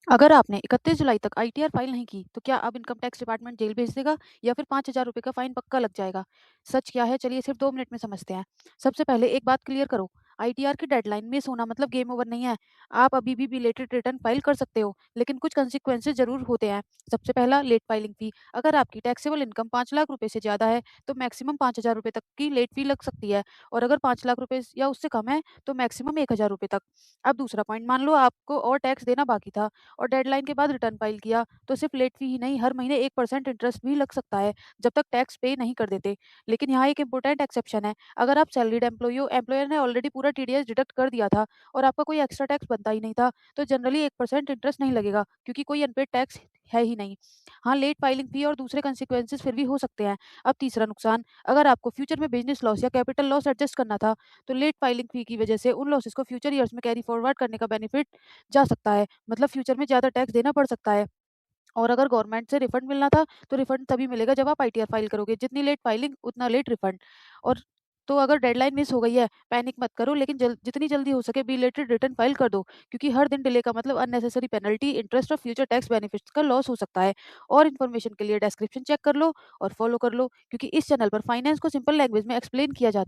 अगर आपने 31 जुलाई तक आईटीआर फाइल नहीं की, तो क्या अब इनकम टैक्स डिपार्टमेंट जेल भेज देगा या फिर 5,000 रुपए का फाइन पक्का लग जाएगा? सच क्या है, चलिए सिर्फ 2 मिनट में समझते हैं। सबसे पहले एक बात क्लियर करो, आईटीआर की डेडलाइन मिस होना मतलब गेम ओवर नहीं है। आप अभी भी बिलेटेड रिटर्न फाइल कर सकते हो, लेकिन कुछ कंसिक्वेंसेस ज़रूर होते हैं। सबसे पहला, लेट फाइलिंग फ़ी। अगर आपकी टैक्सेबल इनकम 5 लाख रुपए से ज़्यादा है, तो मैक्सिमम 5,000 रुपए तक की लेट फ़ी लग सकती है, और अगर 5 लाख रुपए या उससे कम है, तो मैक्सिमम 1,000 रुपए तक। अब दूसरा पॉइंट, मान लो आपको और टैक्स देना बाकी था और डेडलाइन के बाद रिटर्न फाइल किया, तो सिर्फ लेट फी ही नहीं, हर महीने 1% इंटरेस्ट भी लग सकता है, जब तक टैक्स पे नहीं कर देते। लेकिन यहाँ एक इंपॉर्टेंट एक्सेप्शन है। अगर आप सैलरीड एम्प्लॉई हो, एम्प्लॉयर ने ऑलरेडी पूरा टीडीएस डिडक्ट कर दिया था और आपका कोई एक्स्ट्रा टैक्स बनता ही नहीं था, तो जनरली 1% इंटरेस्ट नहीं लगेगा, क्योंकि कोई अनपेड टैक्स है ही नहीं। हाँ, लेट फाइलिंग फी और दूसरे कंसिक्वेंसेस फिर भी हो सकते हैं। अब तीसरा नुकसान, अगर आपको फ्यूचर में बिजनेस लॉस या कैपिटल लॉस एडजस्ट करना था, तो लेट फाइलिंग फी की वजह से उन लॉसेस को फ्यूचर ईयर्स में कैरी फॉरवर्ड करने का बेनिफिट जा सकता है। मतलब फ्यूचर में ज़्यादा टैक्स देना पड़ सकता है। और अगर गवर्नमेंट से रिफंड मिलना था, तो रिफंड तभी मिलेगा जब आप आईटीआर फाइल करोगे। जितनी लेट फाइलिंग उतना लेट रिफंड। और तो अगर डेडलाइन मिस हो गई है, पैनिक मत करो, लेकिन जितनी जल्दी हो सके बिलेटेड रिटर्न फाइल कर दो, क्योंकि हर दिन डिले का मतलब अननेसेसरी पेनल्टी, इंटरेस्ट और फ्यूचर टैक्स बेनिफिट्स का लॉस हो सकता है। और इन्फॉर्मेशन के लिए डिस्क्रिप्शन चेक कर लो और फॉलो कर लो, क्योंकि इस चैनल पर फाइनेंस को सिंपल लैंग्वेज में एक्सप्लेन किया जाता है।